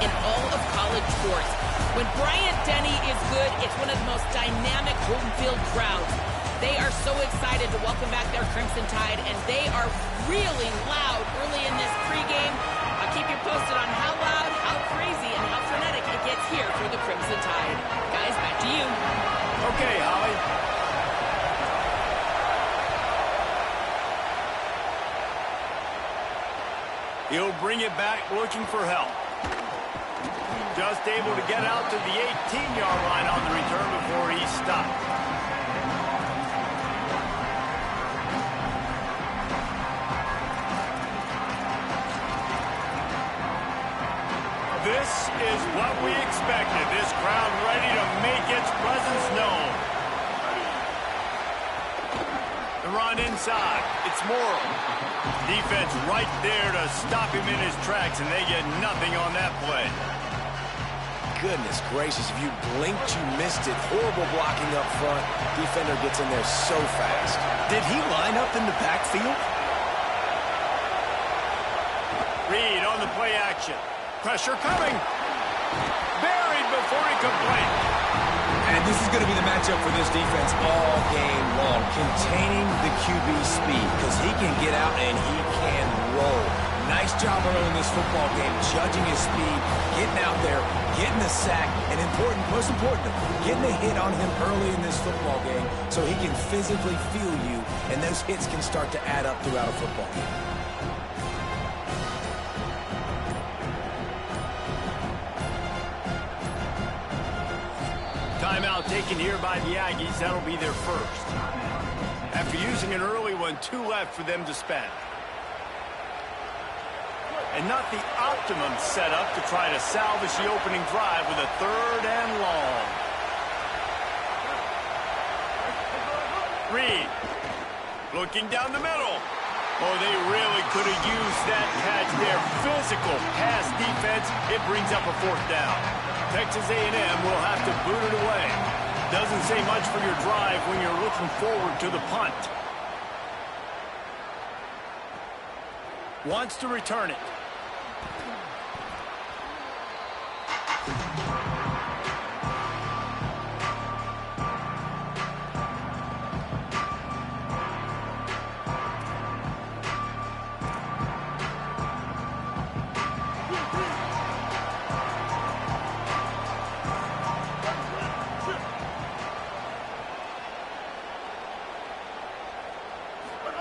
in all of college sports. When Bryant-Denny is good, it's one of the most dynamic home field crowds. They are so excited to welcome back their Crimson Tide, and they are really loud early in this pregame. I'll keep you posted on how loud, how crazy, and how frenetic it gets here for the Crimson Tide. Guys, back to you. Okay, Holly. He'll bring it back looking for help. Just able to get out to the 18-yard line on the return before he stopped. This is what we expected. This crowd ready to make its presence known. The run inside. It's Morrill. Defense right there to stop him in his tracks, and they get nothing on that play. Goodness gracious, if you blinked, you missed it. Horrible blocking up front. Defender gets in there so fast. Did he line up in the backfield? Reed on the play action. Pressure coming. Buried before he could blink. And this is going to be the matchup for this defense all game long. Containing the QB speed, because he can get out and he can roll. Nice job early in this football game, judging his speed, getting out there, getting the sack, and most important, getting a hit on him early in this football game so he can physically feel you, and those hits can start to add up throughout a football game. Timeout taken here by the Aggies. That'll be their first. After using an early one, 2 left for them to spend. And not the optimum setup to try to salvage the opening drive with a 3rd and long. Reed looking down the middle. Oh, they really could have used that catch there. Physical pass defense. It brings up a 4th down. Texas A&M will have to boot it away. Doesn't say much for your drive when you're looking forward to the punt. Wants to return it.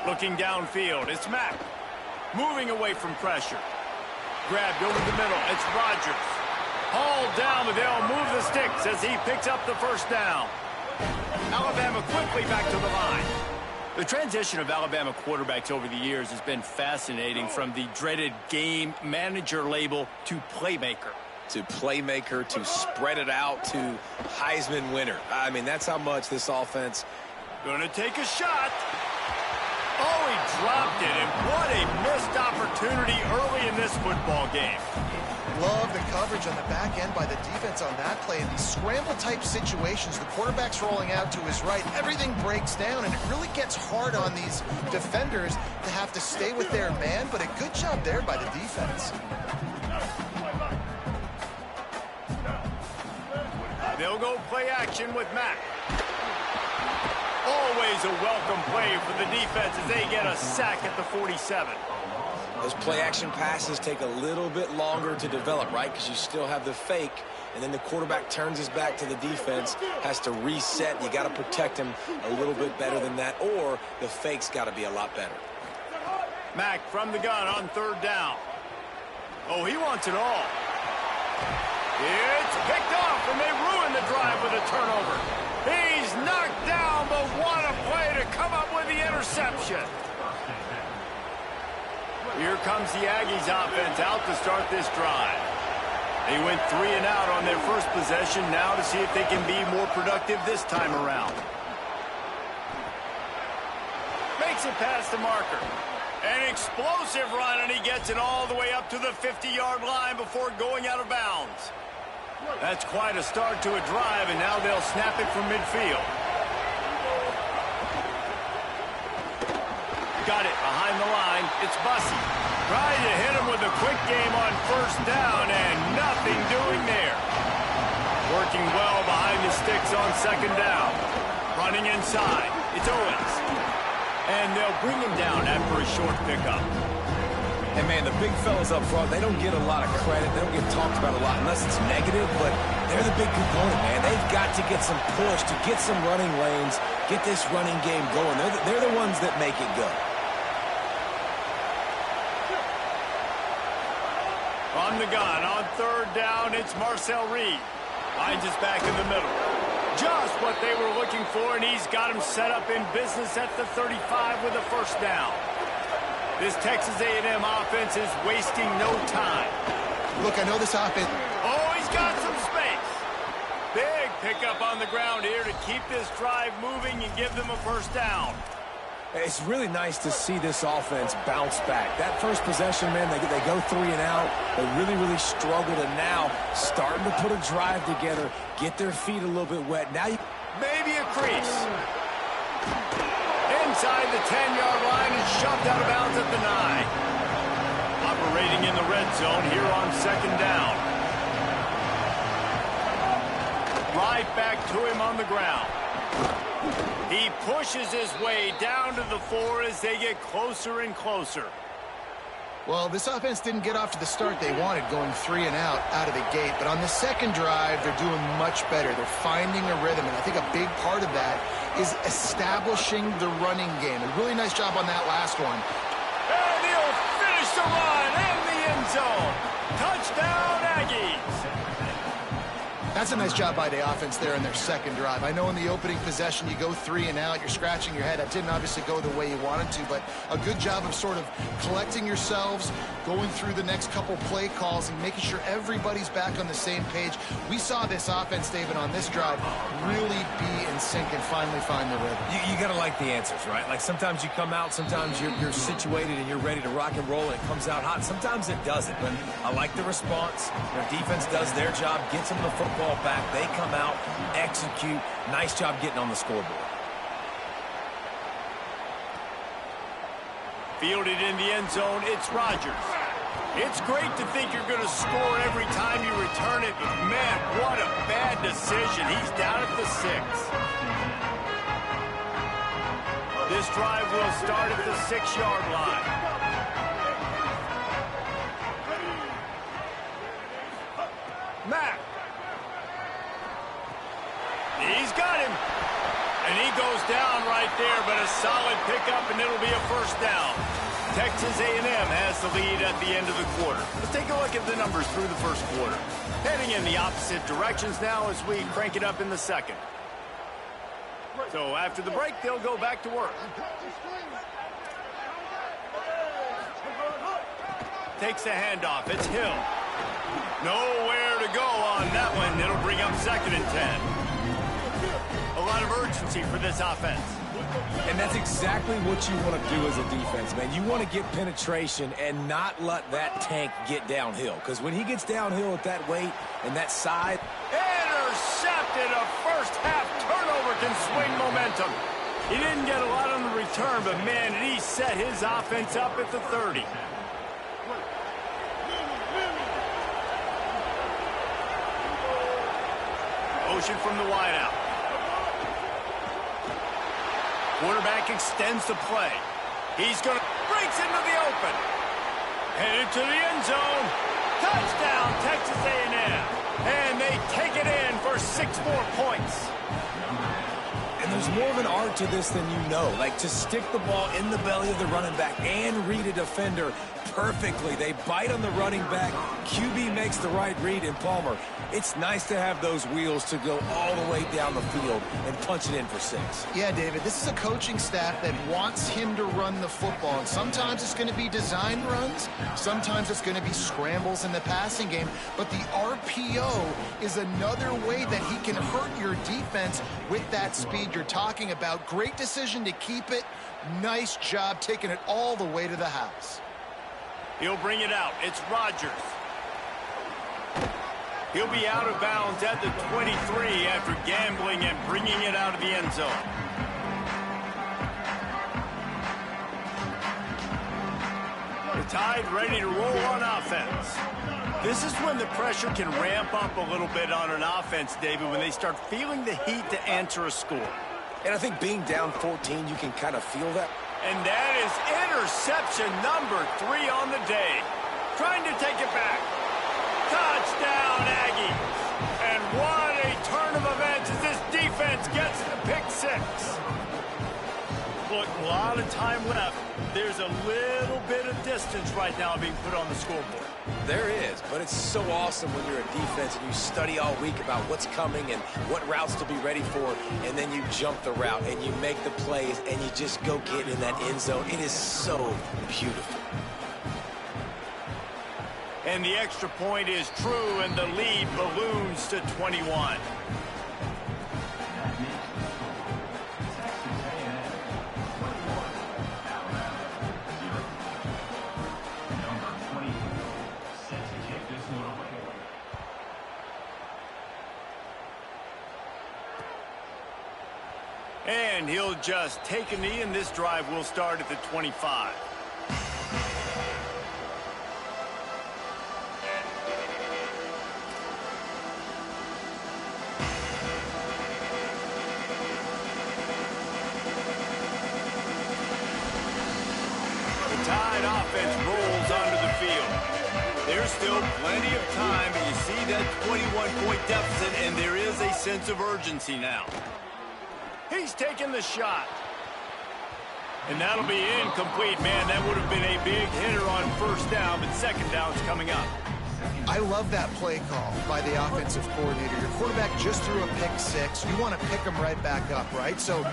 Looking downfield, it's Mack. Moving away from pressure. Grabbed over the middle, it's Rodgers. Hauled down, but they'll move the sticks as he picks up the 1st down. Alabama quickly back to the line. The transition of Alabama quarterbacks over the years has been fascinating, from the dreaded game manager label to playmaker. To playmaker, to spread it out, to Heisman winner. I mean, that's how much this offense... Gonna take a shot. Oh, he dropped it, and what a missed opportunity early in this football game. Love the coverage on the back end by the defense on that play. In these scramble-type situations, the quarterback's rolling out to his right. Everything breaks down, and it really gets hard on these defenders to have to stay with their man, but a good job there by the defense. They'll go play action with Mack. Always a welcome play for the defense as they get a sack at the 47. Those play-action passes take a little bit longer to develop, right? Because you still have the fake, and then the quarterback turns his back to the defense, has to reset. You got to protect him a little bit better than that, or the fake's got to be a lot better. Mack from the gun on 3rd down. Oh, he wants it all. It's picked off, and they ruin the drive with a turnover. He's knocked down, but what a play to come up with the interception. Here comes the Aggies offense out to start this drive. They went 3 and out on their first possession, now to see if they can be more productive this time around. Makes it past the marker. An explosive run, and he gets it all the way up to the 50-yard line before going out of bounds. That's quite a start to a drive, and now they'll snap it from midfield. Got it behind the line. It's Bussey. Trying to hit him with a quick game on 1st down, and nothing working well behind the sticks on second down. Running inside. It's Owens. And they'll bring him down after a short pickup. And, man, the big fellas up front, they don't get a lot of credit. They don't get talked about a lot unless it's negative, but they're the big component, man. They've got to get some push, to get some running lanes, get this running game going. They're the ones that make it go. On the gun, on third down, it's Marcel Reed. Finds us back in the middle. Just what they were looking for, and he's got him set up in business at the 35 with a first down. This Texas A&M offense is wasting no time. Look, I know this offense. Oh, he's got some space. Big pickup on the ground here to keep this drive moving and give them a first down. It's really nice to see this offense bounce back. That first possession, man, they go 3 and out. They really struggled, and now starting to put a drive together, get their feet a little bit wet. Now you maybe a crease. Inside the 10-yard line and shoved out of bounds at the 9. Operating in the red zone here on second down. Right back to him on the ground. He pushes his way down to the 4 as they get closer and closer. Well, this offense didn't get off to the start they wanted, going 3 and out of the gate. But on the second drive, they're doing much better. They're finding a rhythm, and I think a big part of that is establishing the running game. A really nice job on that last one. And he'll finish the run in the end zone. Touchdown, Aggies. That's a nice job by the offense there in their second drive. I know in the opening possession you go 3 and out, you're scratching your head. That didn't obviously go the way you wanted to, but a good job of sort of collecting yourselves, going through the next couple play calls and making sure everybody's back on the same page. We saw this offense, David, on this drive really be in sync and finally find the rhythm. You got to like the answers, right? Like sometimes you come out, sometimes you're situated and you're ready to rock and roll and it comes out hot. Sometimes it doesn't, but I like the response. Their defense does their job, gets them the football back. They come out, execute. Nice job getting on the scoreboard. Fielded in the end zone, it's Rodgers. It's great to think you're going to score every time you return it, but man, what a bad decision. He's down at the 6. This drive will start at the 6-yard line. Matt. He's got him. And he goes down right there, but a solid pickup, and it'll be a first down. Texas A&M has the lead at the end of the quarter. Let's take a look at the numbers through the first quarter. Heading in the opposite directions now as we crank it up in the second. So after the break, they'll go back to work. Takes the handoff. It's Hill. Nowhere to go on that one. It'll bring up second and 10. A lot of urgency for this offense. And that's exactly what you want to do as a defense, man. You want to get penetration and not let that tank get downhill. Because when he gets downhill at that weight and that side. Intercepted. A first half turnover can swing momentum. He didn't get a lot on the return, but man, did he set his offense up at the 30. Motion from the wideout. Quarterback extends the play. He's going to breaks into the open. Headed to the end zone. Touchdown, Texas A&M. And they take it in for 6 more points. And there's more of an art to this than you know. Like to stick the ball in the belly of the running back and read a defender perfectly. They bite on the running back. QB makes the right read in Palmer. It's nice to have those wheels to go all the way down the field and punch it in for 6. Yeah, David, this is a coaching staff that wants him to run the football. And sometimes it's going to be designed runs. Sometimes it's going to be scrambles in the passing game. But the RPO is another way that he can hurt your defense with that speed you're talking about. Great decision to keep it. Nice job taking it all the way to the house. He'll bring it out. It's Rodgers. He'll be out of bounds at the 23 after gambling and bringing it out of the end zone. The Tide ready to roll on offense. This is when the pressure can ramp up a little bit on an offense, David, when they start feeling the heat to answer a score. And I think being down 14, you can kind of feel that. And that is interception number 3 on the day. Trying to take it back. Touchdown, Aggies. And what a turn of events as this defense gets the pick 6. Look, a lot of time left. There's a little bit of distance right now being put on the scoreboard. There is, but it's so awesome when you're a defense and you study all week about what's coming and what routes to be ready for, and then you jump the route and you make the plays and you just go get in that end zone. It is so beautiful. And the extra point is true, and the lead balloons to 21. And he'll just take a knee, and this drive will start at the 25. The Tide offense rolls onto the field. There's still plenty of time, and you see that 21-point deficit, and there is a sense of urgency now. He's taking the shot. And that'll be incomplete. Man, that would have been a big hitter on first down, but second down's coming up. I love that play call by the offensive coordinator. Your quarterback just threw a pick 6. You want to pick him right back up, right? So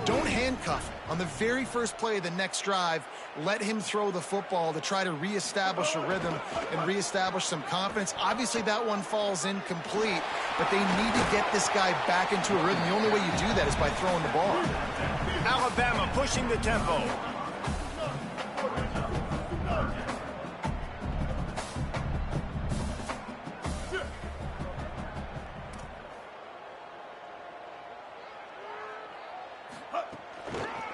don't handcuff him. On the very first play of the next drive, let him throw the football to try to reestablish a rhythm and reestablish some confidence. Obviously, that one falls incomplete, but they need to get this guy back into a rhythm. The only way you do that is by throwing the ball. Alabama pushing the tempo.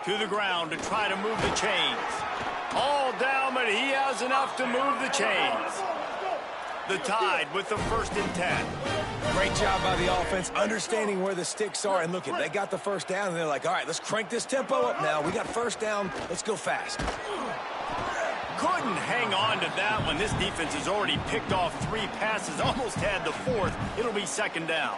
To the ground to try to move the chains. All down, but he has enough to move the chains. The Tide with the 1st and 10. Great job by the offense, understanding where the sticks are. And look, they got the first down, and they're like, all right, let's crank this tempo up now. We got first down. Let's go fast. Couldn't hang on to that one. This defense has already picked off 3 passes, almost had the 4th. It'll be second down.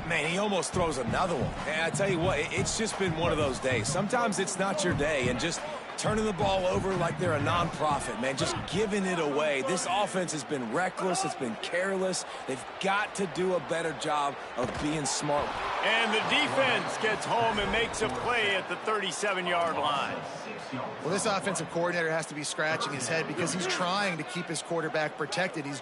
Man, he almost throws another one. And I tell you what, it's just been one of those days. Sometimes it's not your day, and just turning the ball over like they're a nonprofit, man, just giving it away. This offense has been reckless. It's been careless. They've got to do a better job of being smart. And the defense gets home and makes a play at the 37-yard line. Well, this offensive coordinator has to be scratching his head because he's trying to keep his quarterback protected. He's